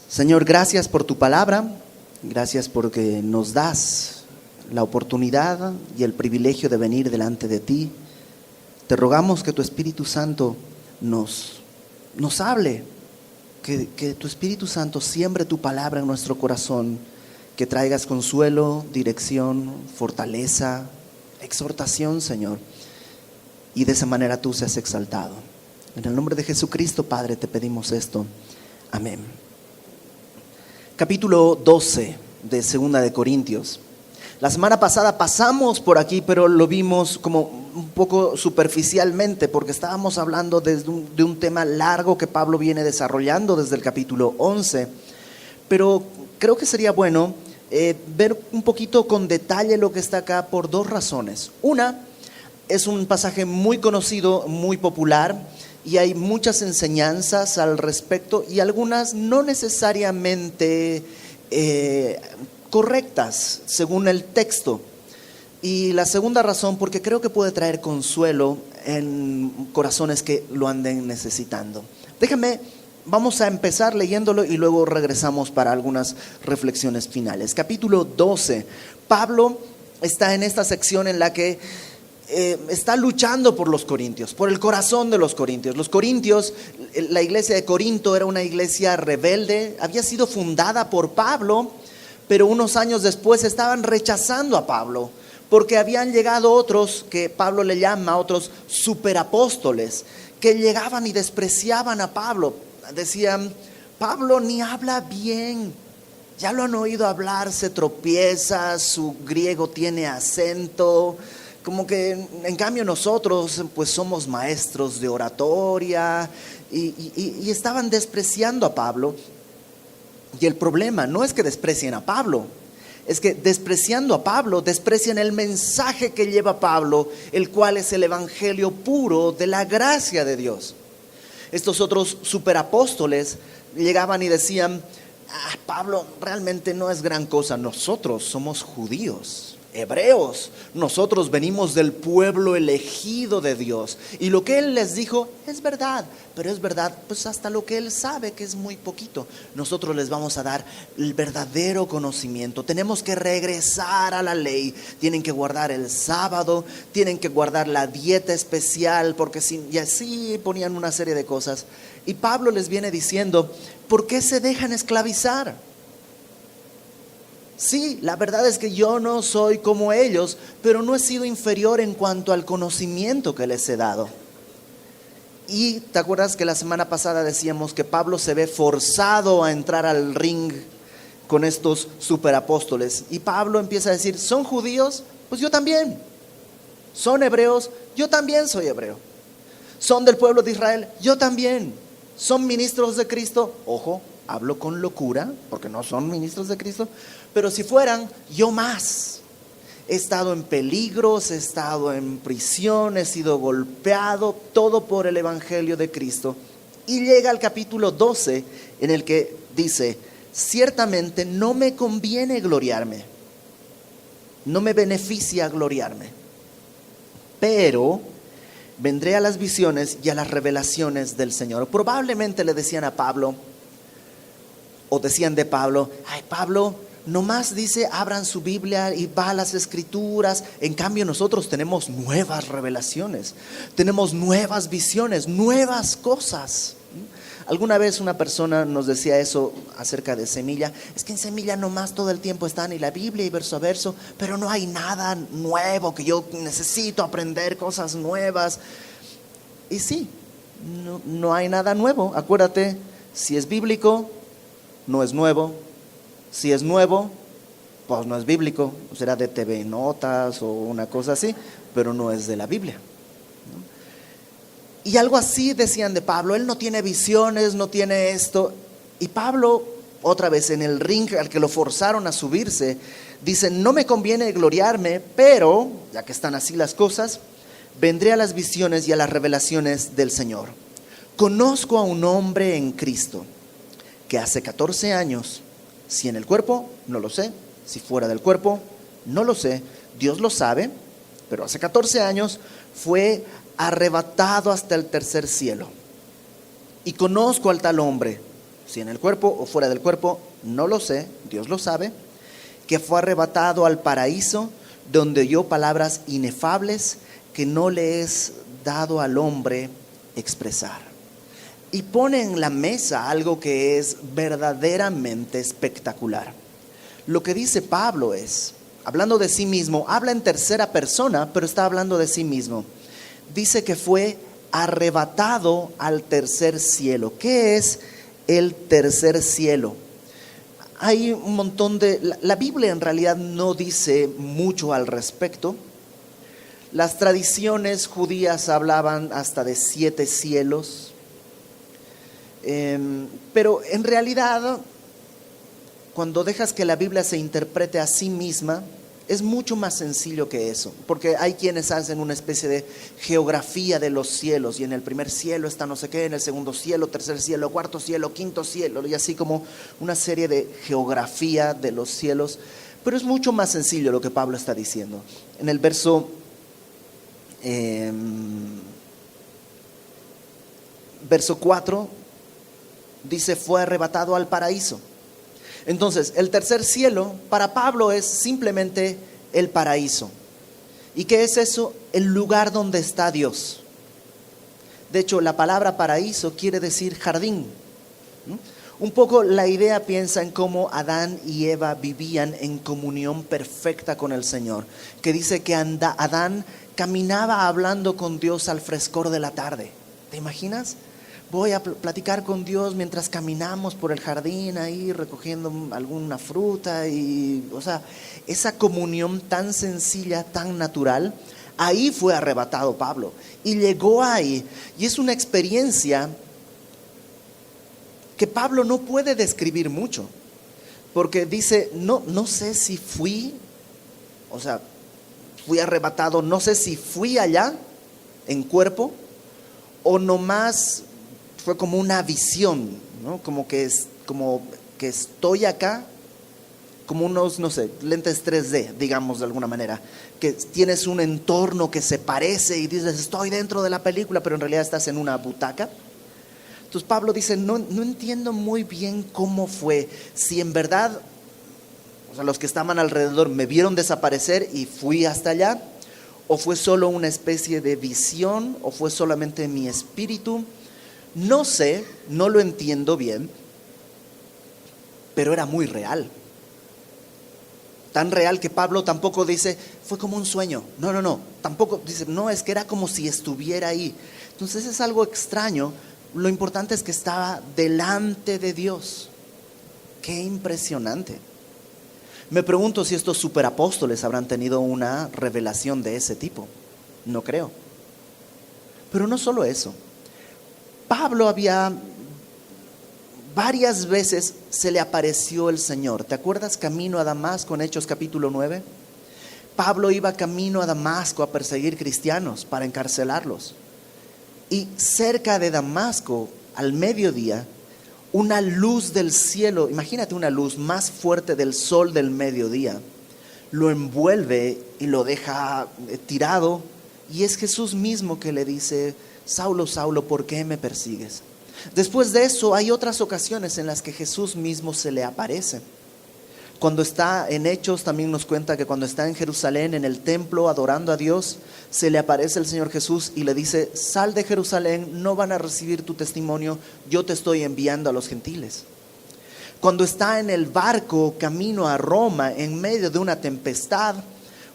Señor, gracias por tu palabra, gracias porque nos das la oportunidad y el privilegio de venir delante de ti. Te rogamos que tu Espíritu Santo nos hable, que tu Espíritu Santo siembre tu palabra en nuestro corazón, que traigas consuelo, dirección, fortaleza, exhortación, Señor, y de esa manera tú seas exaltado. En el nombre de Jesucristo, Padre, te pedimos esto. Amén. Capítulo 12 de Segunda de Corintios. La semana pasada pasamos por aquí, pero lo vimos como un poco superficialmente, porque estábamos hablando de un tema largo que Pablo viene desarrollando desde el capítulo 11. Pero creo que sería bueno ver un poquito con detalle lo que está acá por dos razones. Una, es un pasaje muy conocido, muy popular, y hay muchas enseñanzas al respecto y algunas no necesariamente correctas según el texto. Y la segunda razón, porque creo que puede traer consuelo en corazones que lo anden necesitando. Vamos a empezar leyéndolo y luego regresamos para algunas reflexiones finales. Capítulo 12. Pablo está en esta sección en la que está luchando por los corintios, por el corazón de los corintios. Los corintios, la iglesia de Corinto era una iglesia rebelde, había sido fundada por Pablo, pero unos años después estaban rechazando a Pablo, porque habían llegado otros, que Pablo le llama otros superapóstoles, que llegaban y despreciaban a Pablo. Decían, Pablo ni habla bien, ya lo han oído hablar, se tropieza, su griego tiene acento. Como que en cambio nosotros pues somos maestros de oratoria y estaban despreciando a Pablo. Y el problema no es que desprecien a Pablo, es que despreciando a Pablo desprecian el mensaje que lleva Pablo, el cual es el evangelio puro de la gracia de Dios. Estos otros superapóstoles llegaban y decían, Pablo realmente no es gran cosa, nosotros somos judíos, hebreos, nosotros venimos del pueblo elegido de Dios y lo que él les dijo es verdad, pero es verdad pues hasta lo que él sabe, que es muy poquito. Nosotros les vamos a dar el verdadero conocimiento. Tenemos que regresar a la ley, tienen que guardar el sábado, tienen que guardar la dieta especial, porque y así ponían una serie de cosas. Y Pablo les viene diciendo, ¿por qué se dejan esclavizar? Sí, la verdad es que yo no soy como ellos, pero no he sido inferior en cuanto al conocimiento que les he dado. Y te acuerdas que la semana pasada decíamos que Pablo se ve forzado a entrar al ring con estos superapóstoles. Y Pablo empieza a decir, ¿son judíos? Pues yo también. ¿Son hebreos? Yo también soy hebreo. ¿Son del pueblo de Israel? Yo también. ¿Son ministros de Cristo? Ojo, hablo con locura, porque no son ministros de Cristo, pero si fueran, yo más. He estado en peligros, he estado en prisión, he sido golpeado, todo por el evangelio de Cristo. Y llega al capítulo 12, en el que dice, ciertamente no me conviene gloriarme, no me beneficia gloriarme, pero vendré a las visiones y a las revelaciones del Señor. Probablemente le decían a Pablo, o decían de Pablo, ay, Pablo nomás dice abran su Biblia y va a las escrituras. En cambio nosotros tenemos nuevas revelaciones, tenemos nuevas visiones, nuevas cosas. Alguna vez una persona nos decía eso acerca de Semilla, es que en Semilla nomás todo el tiempo están en la Biblia y verso a verso, pero no hay nada nuevo, que yo necesito aprender cosas nuevas. Y sí, no hay nada nuevo. Acuérdate, si es bíblico no es nuevo, si es nuevo pues no es bíblico, será de TV Notas o una cosa así, pero no es de la Biblia, ¿no? Y algo así decían de Pablo, él no tiene visiones, no tiene esto. Y Pablo, otra vez en el ring al que lo forzaron a subirse, dice, no me conviene gloriarme, pero, ya que están así las cosas, vendré a las visiones y a las revelaciones del Señor. Conozco a un hombre en Cristo que hace 14 años, si en el cuerpo, no lo sé, si fuera del cuerpo, no lo sé, Dios lo sabe, pero hace 14 años fue arrebatado hasta el tercer cielo. Y conozco al tal hombre, si en el cuerpo o fuera del cuerpo, no lo sé, Dios lo sabe, que fue arrebatado al paraíso, donde oyó palabras inefables que no le es dado al hombre expresar. Y pone en la mesa algo que es verdaderamente espectacular. Lo que dice Pablo es, hablando de sí mismo, habla en tercera persona, pero está hablando de sí mismo. Dice que fue arrebatado al tercer cielo. ¿Qué es el tercer cielo? Hay un montón de... La Biblia en realidad no dice mucho al respecto. Las tradiciones judías hablaban hasta de 7 cielos. Pero en realidad, cuando dejas que la Biblia se interprete a sí misma, es mucho más sencillo que eso, porque hay quienes hacen una especie de geografía de los cielos, y en el primer cielo está no sé qué, en el segundo cielo, tercer cielo, cuarto cielo, quinto cielo, y así como una serie de geografía de los cielos. Pero es mucho más sencillo lo que Pablo está diciendo. En el verso 4 dice: fue arrebatado al paraíso. Entonces, el tercer cielo para Pablo es simplemente el paraíso. ¿Y qué es eso? El lugar donde está Dios. De hecho, la palabra paraíso quiere decir jardín. Un poco la idea piensa en cómo Adán y Eva vivían en comunión perfecta con el Señor. Que dice que Adán caminaba hablando con Dios al frescor de la tarde. ¿Te imaginas? Voy a platicar con Dios mientras caminamos por el jardín ahí recogiendo alguna fruta y, o sea, esa comunión tan sencilla, tan natural. Ahí fue arrebatado Pablo y llegó ahí, y es una experiencia que Pablo no puede describir mucho, porque dice, no sé si fui arrebatado, no sé si fui allá en cuerpo o nomás fue como una visión, ¿no? Como que estoy acá, como unos, no sé, lentes 3D, digamos de alguna manera, que tienes un entorno que se parece y dices, estoy dentro de la película, pero en realidad estás en una butaca. Entonces Pablo dice, no entiendo muy bien cómo fue, si en verdad, o sea, los que estaban alrededor me vieron desaparecer y fui hasta allá, o fue solo una especie de visión, o fue solamente mi espíritu. No sé, no lo entiendo bien, pero era muy real. Tan real que Pablo tampoco dice, fue como un sueño. No, tampoco dice, no, es que era como si estuviera ahí. Entonces es algo extraño. Lo importante es que estaba delante de Dios. Qué impresionante. Me pregunto si estos superapóstoles habrán tenido una revelación de ese tipo. No creo. Pero no solo eso. Pablo varias veces se le apareció el Señor. ¿Te acuerdas camino a Damasco en Hechos capítulo 9? Pablo iba camino a Damasco a perseguir cristianos para encarcelarlos. Y cerca de Damasco, al mediodía, una luz del cielo, imagínate una luz más fuerte del sol del mediodía, lo envuelve y lo deja tirado. Y es Jesús mismo que le dice, Saulo, Saulo, ¿por qué me persigues? Después de eso hay otras ocasiones en las que Jesús mismo se le aparece. Cuando está en Hechos también nos cuenta que cuando está en Jerusalén, en el templo, adorando a Dios, se le aparece el Señor Jesús y le dice, sal de Jerusalén, no van a recibir tu testimonio, yo te estoy enviando a los gentiles. Cuando está en el barco camino a Roma en medio de una tempestad,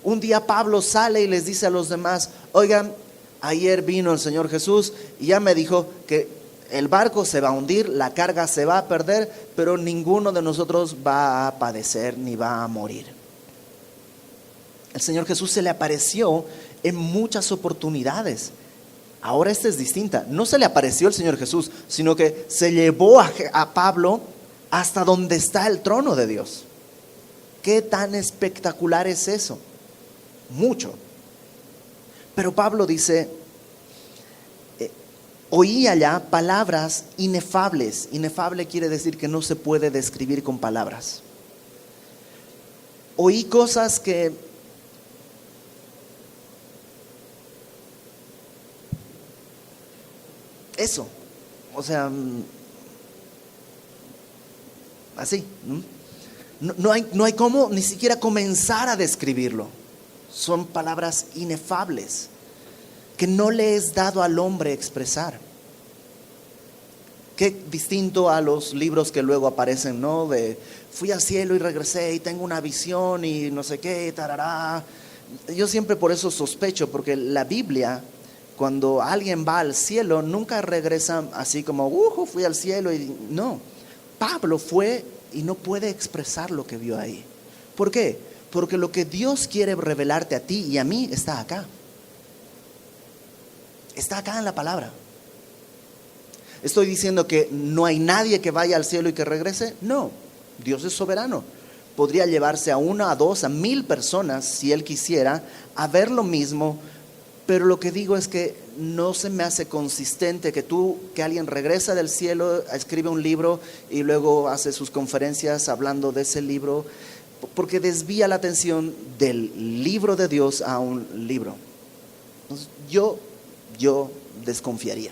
un día Pablo sale y les dice a los demás, oigan, ayer vino el Señor Jesús y ya me dijo que el barco se va a hundir, la carga se va a perder, pero ninguno de nosotros va a padecer ni va a morir. El Señor Jesús se le apareció en muchas oportunidades. Ahora esta es distinta. No se le apareció el Señor Jesús, sino que se llevó a Pablo hasta donde está el trono de Dios. ¿Qué tan espectacular es eso? Mucho. Pero Pablo dice, oí allá palabras inefables. Inefable quiere decir que no se puede describir con palabras. Oí cosas que eso, o sea, así. No hay cómo ni siquiera comenzar a describirlo. Son palabras inefables que no le es dado al hombre expresar. Qué distinto a los libros que luego aparecen, ¿no? De fui al cielo y regresé y tengo una visión y no sé qué, tarará. Yo siempre por eso sospecho, porque la Biblia, cuando alguien va al cielo, nunca regresa así como, fui al cielo. No, Pablo fue y no puede expresar lo que vio ahí. ¿Por qué? Porque lo que Dios quiere revelarte a ti y a mí está acá. Está acá en la palabra. ¿Estoy diciendo que no hay nadie que vaya al cielo y que regrese? No, Dios es soberano. Podría llevarse a 1, a 2, a 1000 personas, si Él quisiera, a ver lo mismo. Pero lo que digo es que no se me hace consistente que alguien regresa del cielo, escribe un libro y luego hace sus conferencias hablando de ese libro, porque desvía la atención del libro de Dios a un libro. Entonces, yo desconfiaría.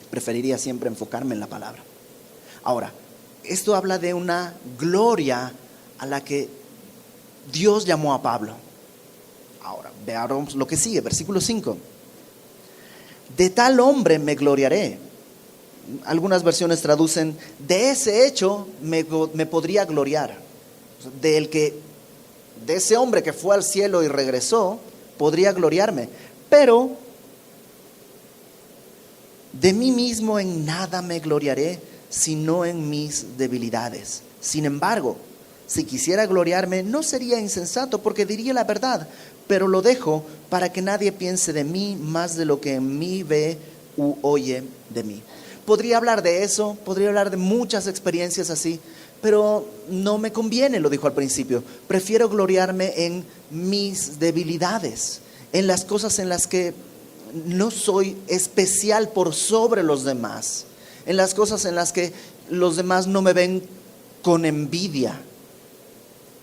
Preferiría siempre enfocarme en la palabra. Ahora, esto habla de una gloria a la que Dios llamó a Pablo. Ahora, veamos lo que sigue, versículo 5. De tal hombre me gloriaré. Algunas versiones traducen, de ese hecho me podría gloriar. De ese hombre que fue al cielo y regresó, podría gloriarme. Pero de mí mismo en nada me gloriaré, sino en mis debilidades. Sin embargo, si quisiera gloriarme, no sería insensato, porque diría la verdad, pero lo dejo para que nadie piense de mí más de lo que en mí ve u oye de mí. Podría hablar de eso, podría hablar de muchas experiencias así, pero no me conviene, lo dijo al principio. Prefiero gloriarme en mis debilidades, en las cosas en las que no soy especial por sobre los demás, en las cosas en las que los demás no me ven con envidia.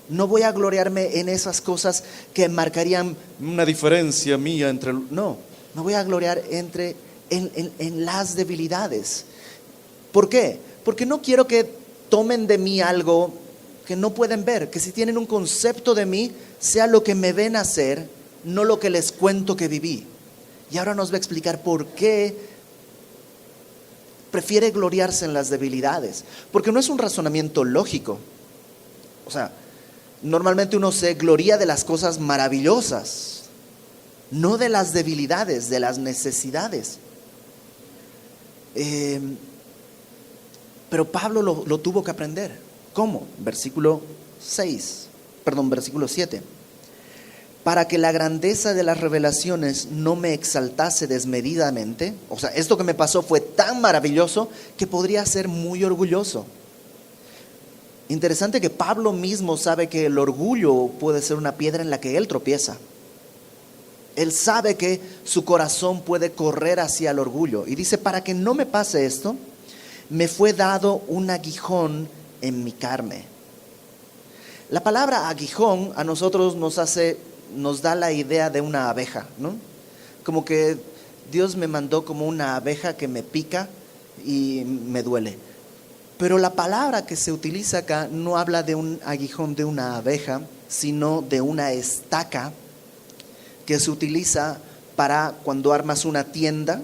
No voy a gloriarme en esas cosas que marcarían una diferencia mía entre... No, me voy a gloriar en las debilidades. ¿Por qué? Porque no quiero que tomen de mí algo que no pueden ver, que si tienen un concepto de mí, sea lo que me ven hacer, no lo que les cuento que viví. Y ahora nos va a explicar por qué prefiere gloriarse en las debilidades. Porque no es un razonamiento lógico. O sea, normalmente uno se gloria de las cosas maravillosas, no de las debilidades, de las necesidades. Pero Pablo lo tuvo que aprender. ¿Cómo? Versículo 7. Para que la grandeza de las revelaciones no me exaltase desmedidamente. O sea, esto que me pasó fue tan maravilloso que podría ser muy orgulloso. Interesante que Pablo mismo sabe que el orgullo puede ser una piedra en la que él tropieza. Él sabe que su corazón puede correr hacia el orgullo. Y dice, para que no me pase esto, me fue dado un aguijón en mi carne. La palabra aguijón a nosotros nos da la idea de una abeja, ¿no? Como que Dios me mandó como una abeja que me pica y me duele. Pero la palabra que se utiliza acá no habla de un aguijón de una abeja, sino de una estaca que se utiliza para cuando armas una tienda,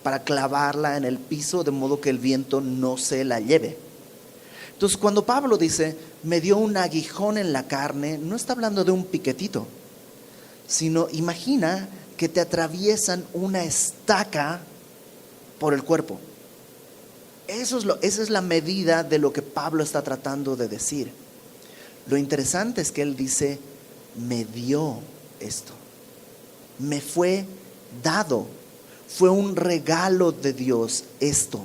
para clavarla en el piso de modo que el viento no se la lleve. Entonces, cuando Pablo dice, me dio un aguijón en la carne, no está hablando de un piquetito, sino imagina que te atraviesan una estaca por el cuerpo. Esa es la medida de lo que Pablo está tratando de decir. Lo interesante es que él dice, me dio esto, me fue dado, fue un regalo de Dios esto.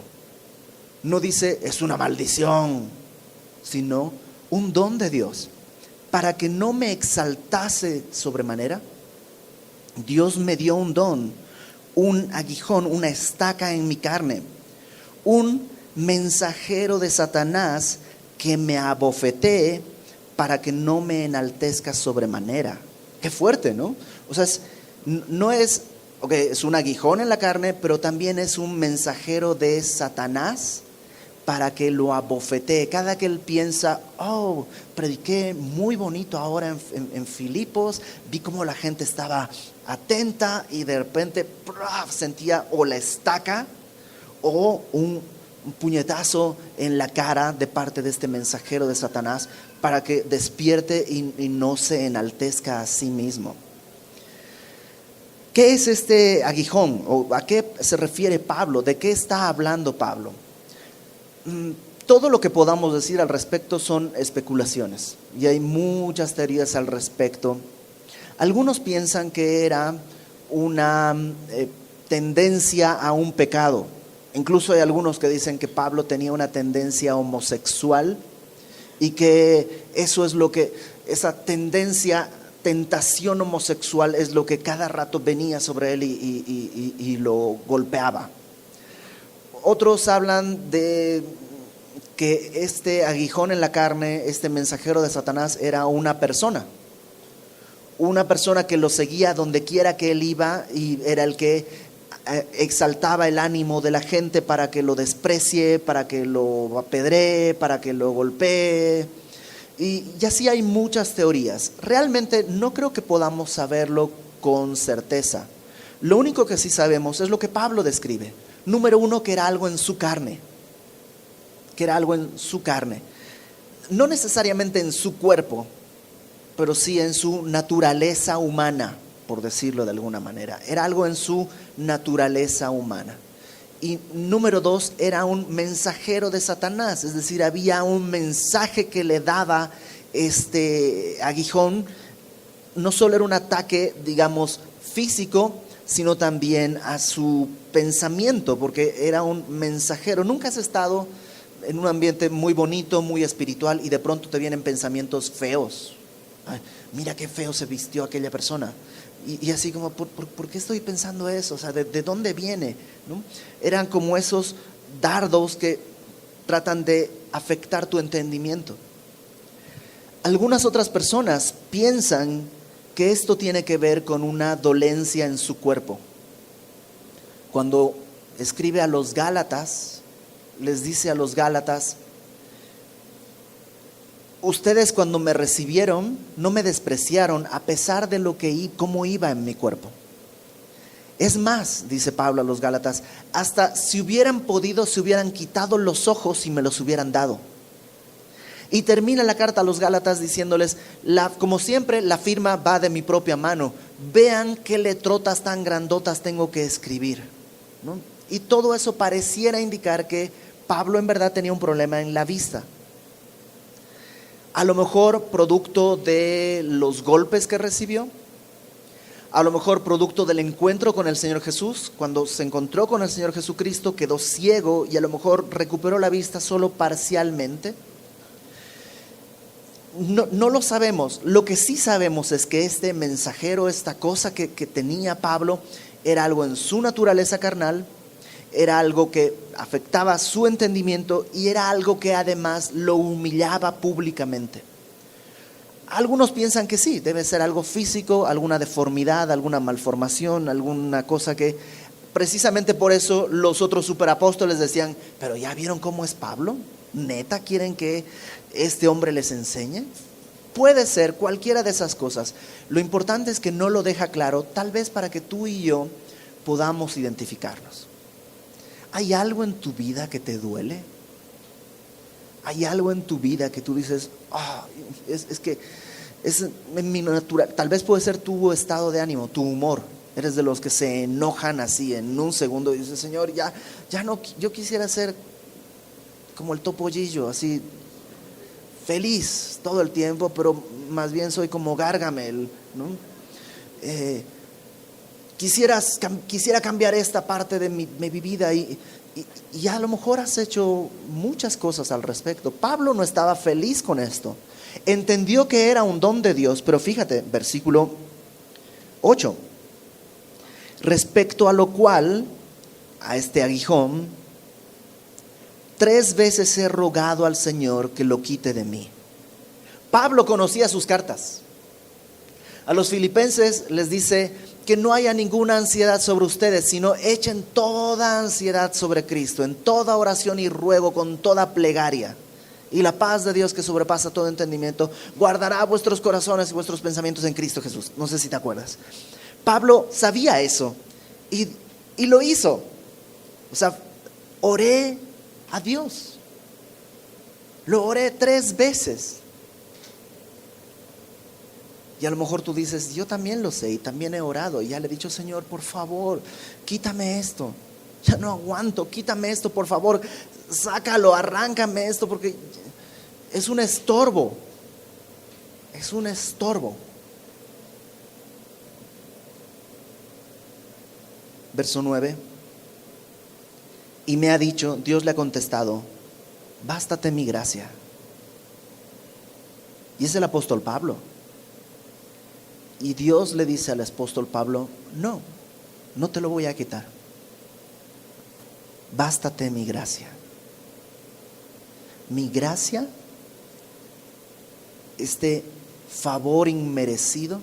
No dice, es una maldición, sino un don de Dios. Para que no me exaltase sobremanera, Dios me dio un don, un aguijón, una estaca en mi carne, un mensajero de Satanás que me abofetee para que no me enaltezca sobremanera. Qué fuerte, ¿no? O sea, no es, es un aguijón en la carne, pero también es un mensajero de Satanás para que lo abofetee. Cada que él piensa, oh, prediqué muy bonito ahora en Filipos, vi cómo la gente estaba atenta y de repente sentía o la estaca o un puñetazo en la cara de parte de este mensajero de Satanás para que despierte y no se enaltezca a sí mismo. ¿Qué es este aguijón? ¿O a qué se refiere Pablo? ¿De qué está hablando Pablo? Todo lo que podamos decir al respecto son especulaciones y hay muchas teorías al respecto. Algunos piensan que era una tendencia a un pecado. Incluso hay algunos que dicen que Pablo tenía una tendencia homosexual y que eso es lo que, esa tentación homosexual es lo que cada rato venía sobre él y lo golpeaba. Otros hablan de que este aguijón en la carne, este mensajero de Satanás, era una persona que lo seguía donde quiera que él iba y era el que exaltaba el ánimo de la gente para que lo desprecie, para que lo apedree, para que lo golpee. Y así hay muchas teorías. Realmente no creo que podamos saberlo con certeza. Lo único que sí sabemos es lo que Pablo describe. Número uno, que era algo en su carne. Que era algo en su carne. No necesariamente en su cuerpo, pero sí en su naturaleza humana, por decirlo de alguna manera. Era algo en su naturaleza humana. Y número dos, era un mensajero de Satanás, es decir, había un mensaje que le daba este aguijón. No solo era un ataque, digamos, físico, sino también a su pensamiento, porque era un mensajero. Nunca has estado en un ambiente muy bonito, muy espiritual, y de pronto te vienen pensamientos feos. Ay, mira qué feo se vistió aquella persona. Y así como, ¿por qué estoy pensando eso? O sea, ¿de dónde viene? ¿No? Eran como esos dardos que tratan de afectar tu entendimiento. Algunas otras personas piensan que esto tiene que ver con una dolencia en su cuerpo. Cuando escribe a los Gálatas, les dice a los Gálatas: ustedes cuando me recibieron no me despreciaron a pesar de lo que cómo iba en mi cuerpo. Es más, dice Pablo a los Gálatas, hasta si hubieran podido, se hubieran quitado los ojos y me los hubieran dado. Y termina la carta a los Gálatas diciéndoles, como siempre, la firma va de mi propia mano. Vean qué letrotas tan grandotas tengo que escribir, ¿no? Y todo eso pareciera indicar que Pablo en verdad tenía un problema en la vista. A lo mejor producto de los golpes que recibió, a lo mejor producto del encuentro con el Señor Jesús. Cuando se encontró con el Señor Jesucristo quedó ciego y a lo mejor recuperó la vista solo parcialmente. No lo sabemos. Lo que sí sabemos es que este mensajero, esta cosa que tenía Pablo, era algo en su naturaleza carnal, era algo que afectaba su entendimiento y era algo que además lo humillaba públicamente. Algunos piensan que sí, debe ser algo físico, alguna deformidad, alguna malformación, alguna cosa que precisamente por eso los otros superapóstoles decían, pero ¿ya vieron cómo es Pablo? ¿Neta quieren que este hombre les enseñe? Puede ser cualquiera de esas cosas. Lo importante es que no lo deja claro, tal vez para que tú y yo podamos identificarnos. ¿Hay algo en tu vida que te duele? ¿Hay algo en tu vida que tú dices, es que es en mi natural? Tal vez puede ser tu estado de ánimo, tu humor. Eres de los que se enojan así en un segundo y dices, Señor, ya no, yo quisiera ser como el topollillo, así feliz todo el tiempo, pero más bien soy como Gargamel, ¿no? Quisiera cambiar esta parte de mi vida y a lo mejor has hecho muchas cosas al respecto. Pablo no estaba feliz con esto. Entendió que era un don de Dios, pero fíjate, versículo 8. Respecto a lo cual, a este aguijón, 3 veces he rogado al Señor que lo quite de mí. Pablo conocía sus cartas. A los filipenses les dice que no haya ninguna ansiedad sobre ustedes, sino echen toda ansiedad sobre Cristo, en toda oración y ruego, con toda plegaria. Y la paz de Dios, que sobrepasa todo entendimiento, guardará vuestros corazones y vuestros pensamientos en Cristo Jesús. No sé si te acuerdas. Pablo sabía eso y lo hizo. O sea, oré a Dios. Lo oré 3 veces. Y a lo mejor tú dices, yo también lo sé y también he orado. Y ya le he dicho, Señor, por favor, quítame esto. Ya no aguanto, quítame esto, por favor. Sácalo, arráncame esto, porque es un estorbo. Es un estorbo. Verso 9. Y me ha dicho, Dios le ha contestado, bástate mi gracia. Y es el apóstol Pablo. Y Dios le dice al apóstol Pablo, no te lo voy a quitar. Bástate mi gracia. Mi gracia, este favor inmerecido,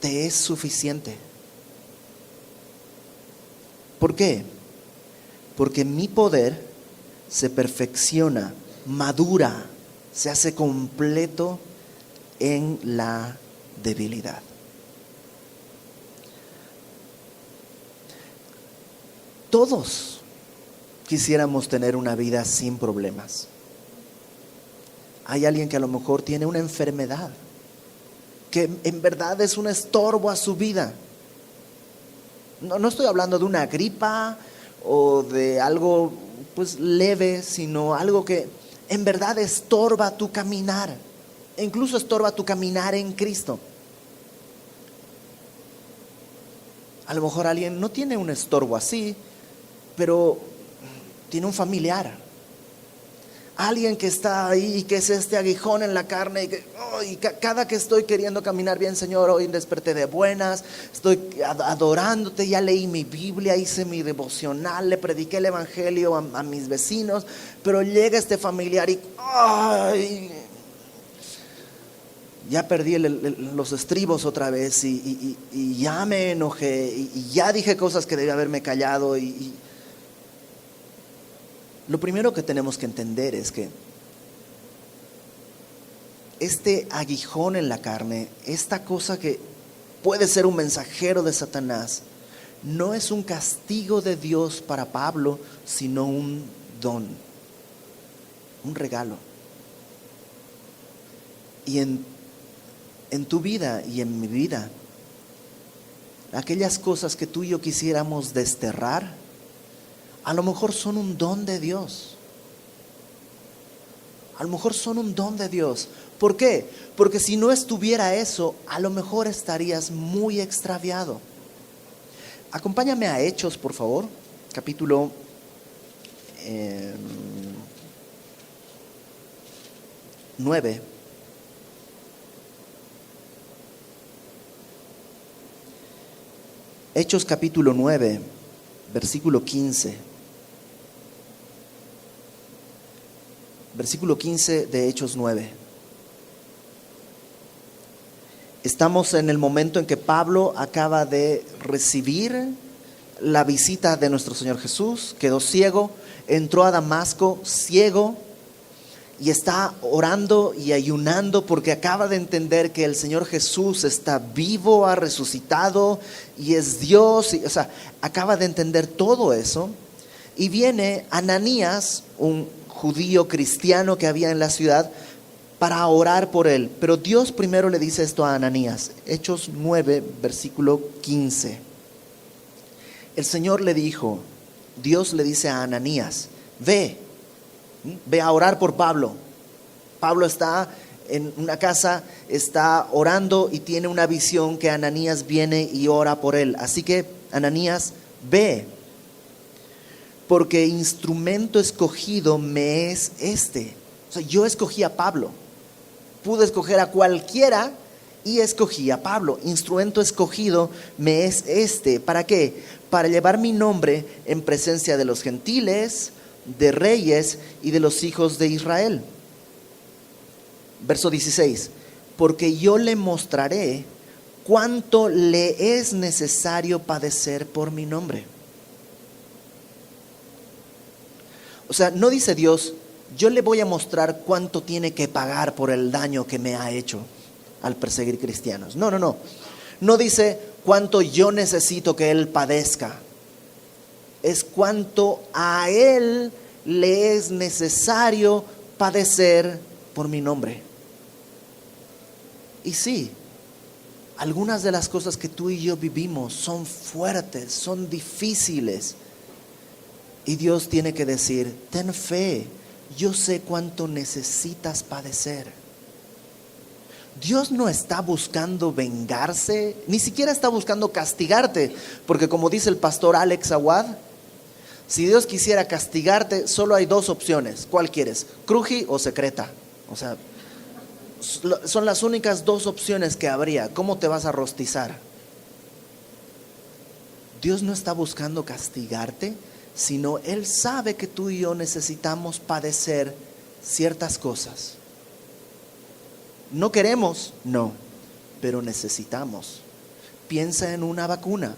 te es suficiente. ¿Por qué? Porque mi poder se perfecciona, madura, se hace completo en la debilidad. Todos quisiéramos tener una vida sin problemas. Hay alguien que a lo mejor tiene una enfermedad que en verdad es un estorbo a su vida. No estoy hablando de una gripa o de algo pues leve, sino algo que en verdad estorba tu caminar. E incluso estorba tu caminar en Cristo. A lo mejor alguien no tiene un estorbo así, pero tiene un familiar. Alguien que está ahí y que es este aguijón en la carne y cada que estoy queriendo caminar bien, Señor, hoy desperté de buenas, estoy adorándote, ya leí mi Biblia, hice mi devocional, le prediqué el evangelio a mis vecinos, pero llega este familiar y ya perdí los estribos otra vez y ya me enojé y ya dije cosas que debía haberme callado y lo primero que tenemos que entender es que este aguijón en la carne, esta cosa que puede ser un mensajero de Satanás, no es un castigo de Dios para Pablo, sino un don, un regalo. Y en tu vida y en mi vida, aquellas cosas que tú y yo quisiéramos desterrar, a lo mejor son un don de Dios. A lo mejor son un don de Dios. ¿Por qué? Porque si no estuviera eso, a lo mejor estarías muy extraviado. Acompáñame a Hechos, por favor, capítulo 9. Hechos capítulo 9, versículo 15. Versículo 15 de Hechos 9. Estamos en el momento en que Pablo acaba de recibir la visita de nuestro Señor Jesús, quedó ciego, entró a Damasco ciego y está orando y ayunando porque acaba de entender que el Señor Jesús está vivo, ha resucitado y es Dios, o sea, acaba de entender todo eso. Y viene Ananías, un judío cristiano que había en la ciudad, para orar por él. Pero Dios primero le dice esto a Ananías. Hechos 9, versículo 15. El Señor le dijo, Dios le dice a Ananías, ve a orar por Pablo. Pablo está en una casa, está orando y tiene una visión que Ananías viene y ora por él. Así que Ananías, ve, porque instrumento escogido me es este. O sea, yo escogí a Pablo. Pude escoger a cualquiera y escogí a Pablo. Instrumento escogido me es este. ¿Para qué? Para llevar mi nombre en presencia de los gentiles, de reyes y de los hijos de Israel. Verso 16. Porque yo le mostraré cuánto le es necesario padecer por mi nombre. O sea, no dice Dios, yo le voy a mostrar cuánto tiene que pagar por el daño que me ha hecho al perseguir cristianos. No, no, no. No dice cuánto yo necesito que Él padezca. Es cuánto a Él le es necesario padecer por mi nombre. Y sí, algunas de las cosas que tú y yo vivimos son fuertes, son difíciles. Y Dios tiene que decir, ten fe, yo sé cuánto necesitas padecer. Dios no está buscando vengarse, ni siquiera está buscando castigarte, porque como dice el pastor Alex Awad, si Dios quisiera castigarte, solo hay dos opciones. ¿Cuál quieres? ¿Cruji o secreta? O sea, son las únicas dos opciones que habría. ¿Cómo te vas a rostizar? Dios no está buscando castigarte, sino Él sabe que tú y yo necesitamos padecer ciertas cosas. No queremos, no, pero necesitamos. Piensa en una vacuna.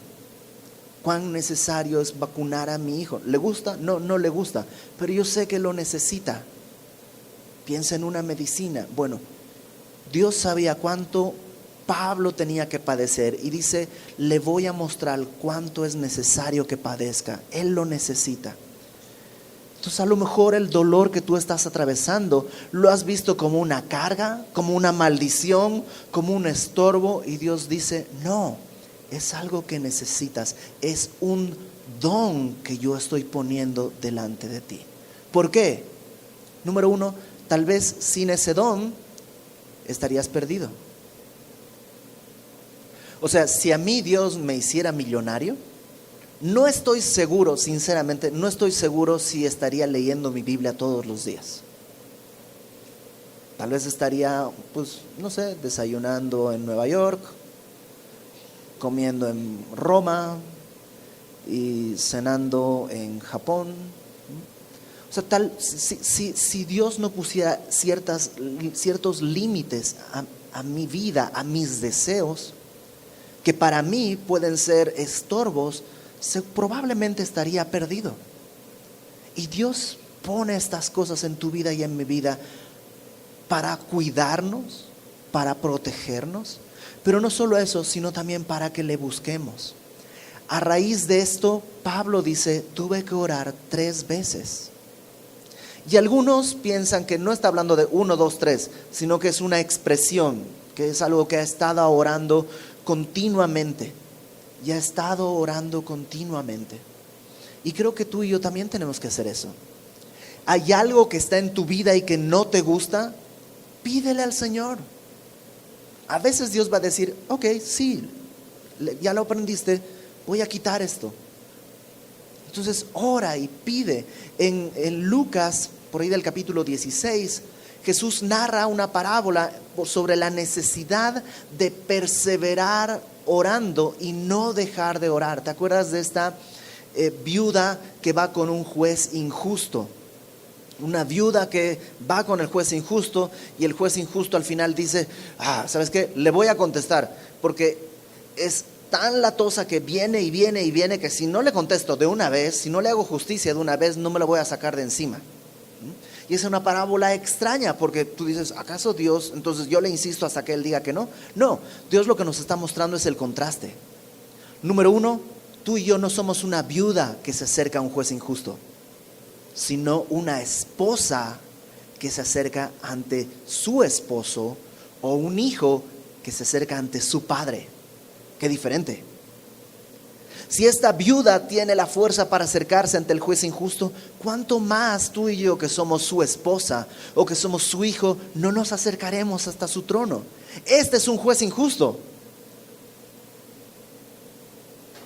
¿Cuán necesario es vacunar a mi hijo? ¿Le gusta? No, no le gusta, pero yo sé que lo necesita. Piensa en una medicina. Bueno, Dios sabía cuánto Pablo tenía que padecer y dice, le voy a mostrar cuánto es necesario que padezca. Él lo necesita. Entonces a lo mejor el dolor que tú estás atravesando lo has visto como una carga, como una maldición, como un estorbo, y Dios dice, no, es algo que necesitas, es un don que yo estoy poniendo delante de ti. ¿Por qué? Número uno, tal vez sin ese don estarías perdido. O sea, si a mí Dios me hiciera millonario, no estoy seguro, sinceramente, no estoy seguro si estaría leyendo mi Biblia todos los días. Tal vez estaría, pues, no sé, desayunando en Nueva York, comiendo en Roma y cenando en Japón. O sea, si Dios no pusiera ciertos límites a mi vida, a mis deseos, que para mí pueden ser estorbos, probablemente estaría perdido. Y Dios pone estas cosas en tu vida y en mi vida para cuidarnos, para protegernos, pero no solo eso, sino también para que le busquemos. A raíz de esto, Pablo dice, tuve que orar 3 veces. Y algunos piensan que no está hablando de 1, 2, 3, sino que es una expresión, que es algo que ha estado orando continuamente. Y ha estado orando continuamente. Y creo que tú y yo también tenemos que hacer eso. ¿Hay algo que está en tu vida y que no te gusta? Pídele al Señor. A veces Dios va a decir, ok, sí, ya lo aprendiste, voy a quitar esto. Entonces ora y pide. En Lucas, por ahí del capítulo 16, Jesús narra una parábola sobre la necesidad de perseverar orando y no dejar de orar. ¿Te acuerdas de esta viuda que va con un juez injusto? Una viuda que va con el juez injusto y el juez injusto al final dice, ¿sabes qué? Le voy a contestar porque es tan latosa que viene y viene y viene que si no le contesto de una vez, si no le hago justicia de una vez, no me la voy a sacar de encima. Y es una parábola extraña porque tú dices, ¿acaso Dios? Entonces yo le insisto hasta que Él diga que no. No, Dios lo que nos está mostrando es el contraste. Número 1, tú y yo no somos una viuda que se acerca a un juez injusto, sino una esposa que se acerca ante su esposo o un hijo que se acerca ante su padre. Qué diferente. Si esta viuda tiene la fuerza para acercarse ante el juez injusto, ¿cuánto más tú y yo que somos su esposa o que somos su hijo no nos acercaremos hasta su trono? Este es un juez injusto.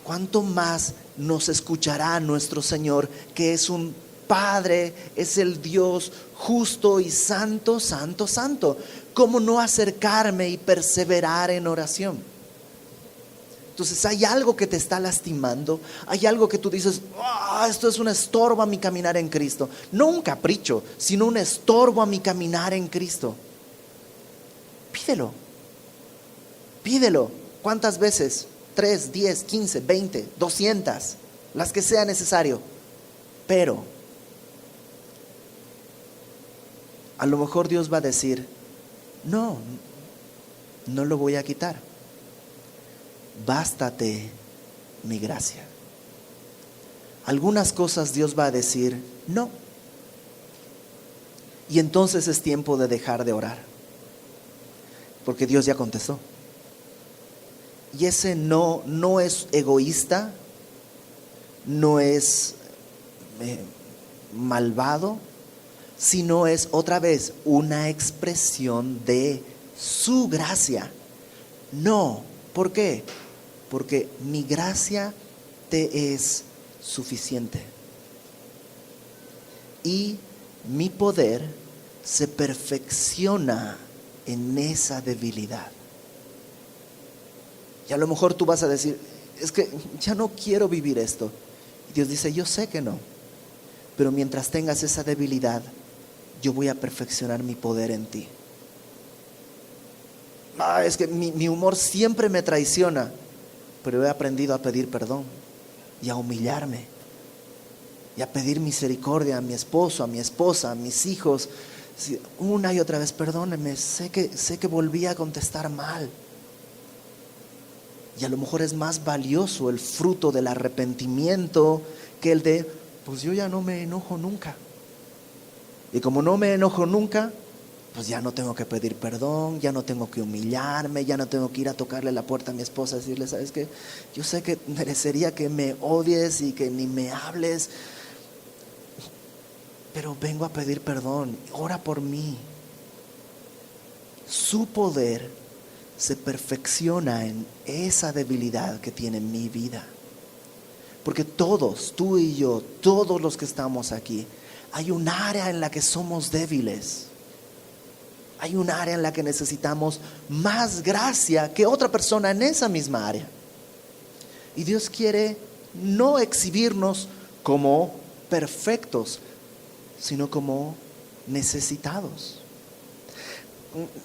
¿Cuánto más nos escuchará nuestro Señor, que es un Padre, es el Dios justo y santo, santo, santo? ¿Cómo no acercarme y perseverar en oración? Entonces hay algo que te está lastimando, hay algo que tú dices, esto es un estorbo a mi caminar en Cristo. No un capricho, sino un estorbo a mi caminar en Cristo. Pídelo. ¿Cuántas veces? 3, 10, 15, 20, 200, las que sea necesario. Pero a lo mejor Dios va a decir, no, no lo voy a quitar. Bástate mi gracia. Algunas cosas Dios va a decir, no. Y entonces es tiempo de dejar de orar, porque Dios ya contestó. Y ese no es egoísta, no es malvado, sino es otra vez una expresión de su gracia. No, ¿por qué? Porque mi gracia te es suficiente. Y mi poder se perfecciona en esa debilidad. Y a lo mejor tú vas a decir, es que ya no quiero vivir esto. Y Dios dice, yo sé que no, pero mientras tengas esa debilidad, yo voy a perfeccionar mi poder en ti. Es que mi humor siempre me traiciona, pero he aprendido a pedir perdón y a humillarme y a pedir misericordia a mi esposo, a mi esposa, a mis hijos. Una y otra vez, perdóneme, sé que volví a contestar mal. Y a lo mejor es más valioso el fruto del arrepentimiento que el de, pues yo ya no me enojo nunca. Y como no me enojo nunca, pues ya no tengo que pedir perdón, ya no tengo que humillarme, ya no tengo que ir a tocarle la puerta a mi esposa y decirle, ¿sabes qué? Yo sé que merecería que me odies y que ni me hables, pero vengo a pedir perdón, ora por mí. Su poder se perfecciona en esa debilidad que tiene mi vida. Porque todos, tú y yo, todos los que estamos aquí, hay un área en la que somos débiles. Hay un área en la que necesitamos más gracia que otra persona en esa misma área. Y Dios quiere no exhibirnos como perfectos, sino como necesitados.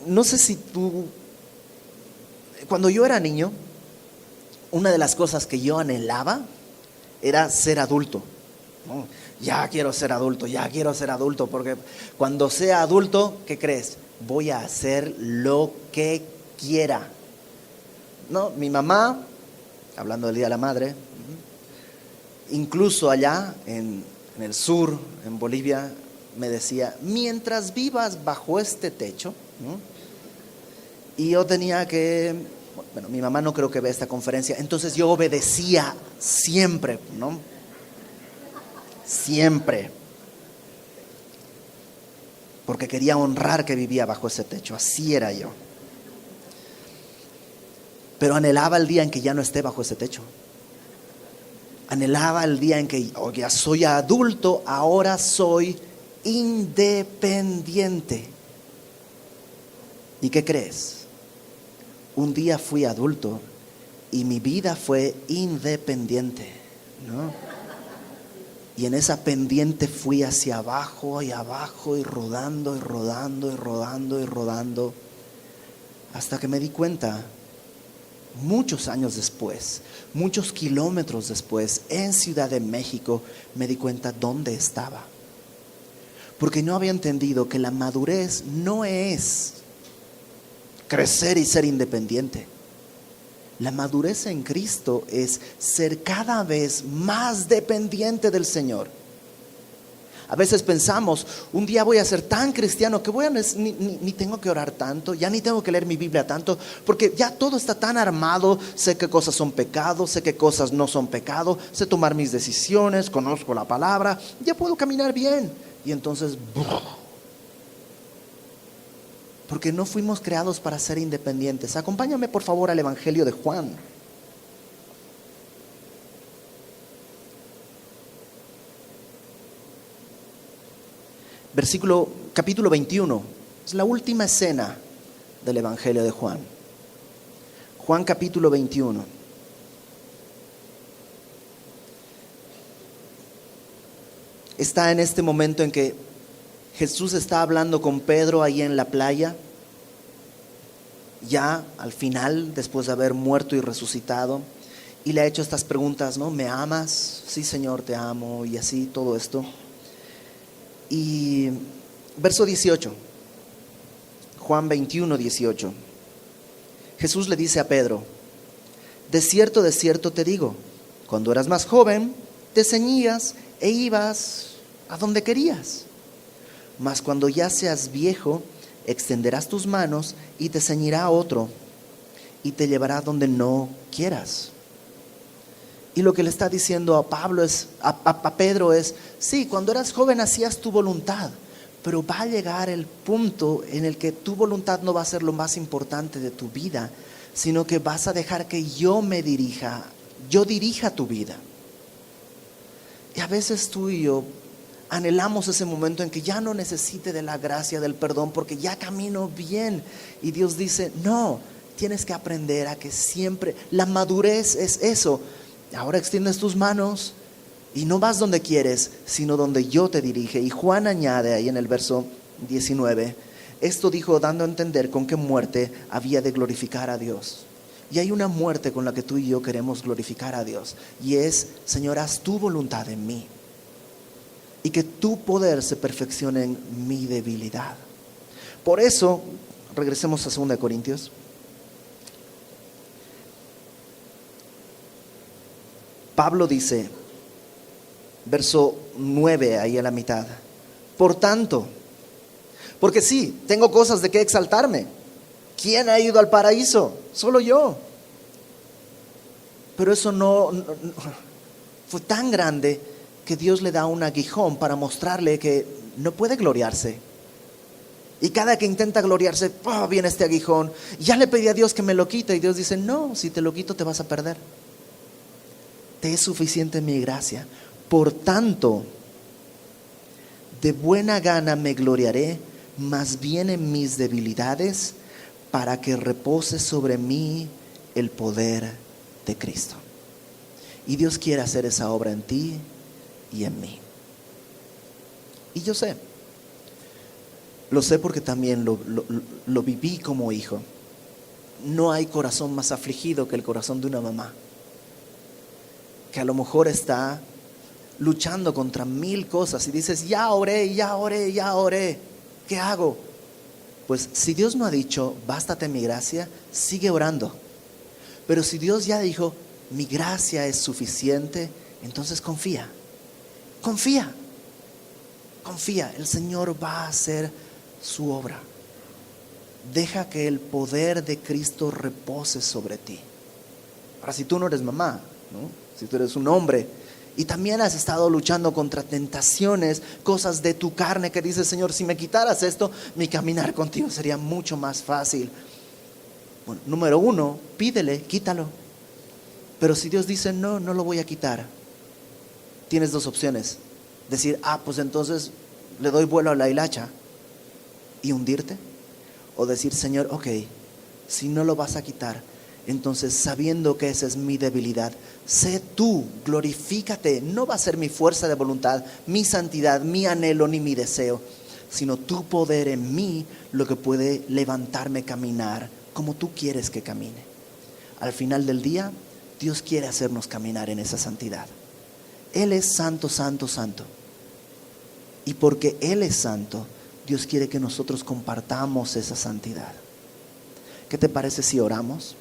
No sé si tú, cuando yo era niño, una de las cosas que yo anhelaba era ser adulto, ¿no? Ya quiero ser adulto, porque cuando sea adulto, ¿qué crees? Voy a hacer lo que quiera. No, mi mamá, hablando del Día de la Madre, incluso allá en el sur, en Bolivia, me decía, mientras vivas bajo este techo, ¿no? Y yo tenía que, bueno, mi mamá no creo que vea esta conferencia, entonces yo obedecía siempre, ¿no? Siempre. Porque quería honrar que vivía bajo ese techo, así era yo. Pero anhelaba el día en que ya no esté bajo ese techo. Anhelaba el día en que ya soy adulto, ahora soy independiente. ¿Y qué crees? Un día fui adulto y mi vida fue independiente, ¿no? Y en esa pendiente fui hacia abajo y abajo y rodando y rodando y rodando y rodando, hasta que me di cuenta, muchos años después, muchos kilómetros después, en Ciudad de México, me di cuenta dónde estaba. Porque no había entendido que la madurez no es crecer y ser independiente. La madurez en Cristo es ser cada vez más dependiente del Señor. A veces pensamos, un día voy a ser tan cristiano que ni tengo que orar tanto, ya ni tengo que leer mi Biblia tanto, porque ya todo está tan armado, sé qué cosas son pecados, sé qué cosas no son pecado, sé tomar mis decisiones, conozco la palabra, ya puedo caminar bien. Y entonces, porque no fuimos creados para ser independientes. Acompáñame por favor al Evangelio de Juan. Capítulo 21. Es la última escena del Evangelio de Juan. Juan capítulo 21. Está en este momento en que Jesús está hablando con Pedro ahí en la playa. ya al final, después de haber muerto y resucitado, y le ha hecho estas preguntas, ¿no? ¿Me amas? Sí, Señor, te amo, y así, todo esto. Y verso 18, Juan 21, 18. Jesús le dice a Pedro: de cierto te digo, cuando eras más joven, te ceñías e ibas a donde querías. Mas cuando ya seas viejo, extenderás tus manos y te ceñirá otro y te llevará donde no quieras. Y lo que le está diciendo a Pablo a Pedro es: sí, cuando eras joven hacías tu voluntad, pero va a llegar el punto en el que tu voluntad no va a ser lo más importante de tu vida, sino que vas a dejar que yo dirija tu vida. Y a veces tú y yo anhelamos ese momento en que ya no necesite de la gracia, del perdón, porque ya camino bien. Y Dios dice: no, tienes que aprender a que siempre, la madurez es eso. Ahora extiendes tus manos y no vas donde quieres, sino donde yo te dirige. Y Juan añade ahí en el verso 19, esto dijo dando a entender con qué muerte había de glorificar a Dios. Y hay una muerte con la que tú y yo queremos glorificar a Dios, y es: Señor, haz tu voluntad en mí, y que tu poder se perfeccione en mi debilidad. Por eso, regresemos a 2 Corintios. Pablo dice, verso 9, ahí a la mitad: por tanto, porque sí, tengo cosas de qué exaltarme. ¿Quién ha ido al paraíso? Solo yo. Pero eso no fue tan grande que Dios le da un aguijón para mostrarle que no puede gloriarse. Y cada que intenta gloriarse, viene este aguijón. Ya le pedí a Dios que me lo quite, y Dios dice: no, si te lo quito te vas a perder. Te es suficiente mi gracia. Por tanto, de buena gana me gloriaré, más bien en mis debilidades, para que repose sobre mí el poder de Cristo. Y Dios quiere hacer esa obra en ti y en mí. Y yo sé, lo sé porque también lo viví como hijo. No hay corazón más afligido que el corazón de una mamá, que a lo mejor está luchando contra 1000 cosas y dices: ya oré, ¿qué hago? Pues si Dios no ha dicho bástate mi gracia, sigue orando. Pero si Dios ya dijo mi gracia es suficiente, entonces confía, el Señor va a hacer su obra. Deja que el poder de Cristo repose sobre ti. Ahora, si tú no eres mamá, ¿no? Si tú eres un hombre y también has estado luchando contra tentaciones, cosas de tu carne que dices: Señor, si me quitaras esto, mi caminar contigo sería mucho más fácil. Bueno, número 1, pídele, quítalo. Pero si Dios dice: no, no lo voy a quitar, tienes 2 opciones: decir: pues entonces le doy vuelo a la hilacha y hundirte, o decir: Señor, ok, si no lo vas a quitar, entonces, sabiendo que esa es mi debilidad, sé tú, glorifícate. No va a ser mi fuerza de voluntad, mi santidad, mi anhelo ni mi deseo, sino tu poder en mí lo que puede levantarme, caminar como tú quieres que camine. Al final del día, Dios quiere hacernos caminar en esa santidad. Él es santo, santo, santo. Y porque Él es santo, Dios quiere que nosotros compartamos esa santidad. ¿Qué te parece si oramos?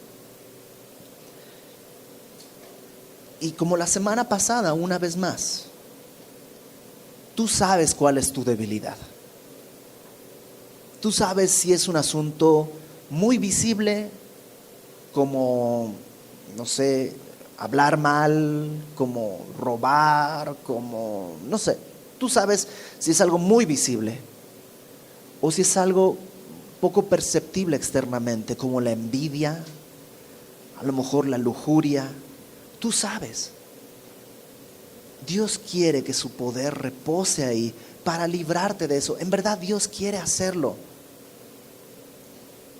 Y como la semana pasada, una vez más, tú sabes cuál es tu debilidad. Tú sabes si es un asunto muy visible, como, no sé, hablar mal, como robar, como, no sé. Tú sabes si es algo muy visible o si es algo poco perceptible externamente, como la envidia, a lo mejor la lujuria. Tú sabes. Dios quiere que su poder repose ahí para librarte de eso. En verdad Dios quiere hacerlo.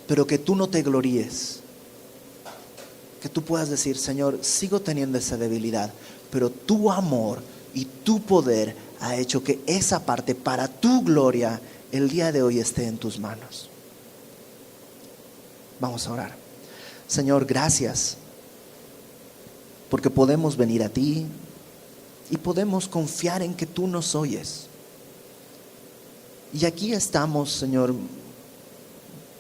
Pero que tú no te gloríes. Que tú puedas decir: Señor, sigo teniendo esa debilidad, pero tu amor y tu poder ha hecho que esa parte para tu gloria el día de hoy esté en tus manos. Vamos a orar. Señor, gracias porque podemos venir a ti y podemos confiar en que tú nos oyes. Y aquí estamos, Señor,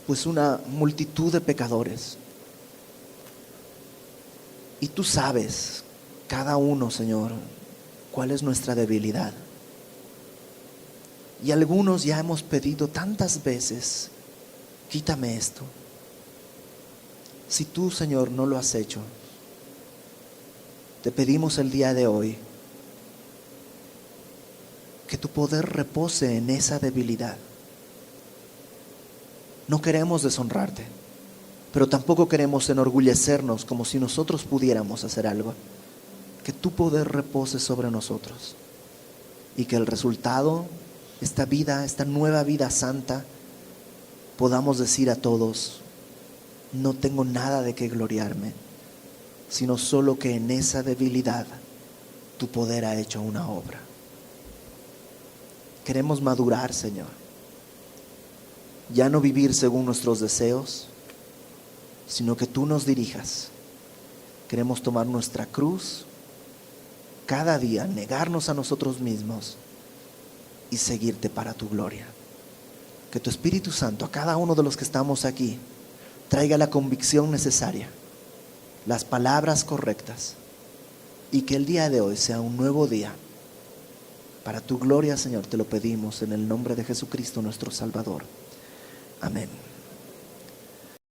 pues una multitud de pecadores. Y tú sabes, cada uno, Señor, cuál es nuestra debilidad. Y algunos ya hemos pedido tantas veces, quítame esto. Si tú, Señor, no lo has hecho, te pedimos el día de hoy que tu poder repose en esa debilidad. No queremos deshonrarte, pero tampoco queremos enorgullecernos como si nosotros pudiéramos hacer algo. Que tu poder repose sobre nosotros y que el resultado, esta vida, esta nueva vida santa, podamos decir a todos: no tengo nada de qué gloriarme, sino solo que en esa debilidad tu poder ha hecho una obra. Queremos madurar, Señor. Ya no vivir según nuestros deseos, sino que tú nos dirijas. Queremos tomar nuestra cruz cada día, negarnos a nosotros mismos y seguirte para tu gloria. Que tu Espíritu Santo a cada uno de los que estamos aquí traiga la convicción necesaria, las palabras correctas, y que el día de hoy sea un nuevo día. Para tu gloria, Señor, te lo pedimos en el nombre de Jesucristo nuestro Salvador. Amén.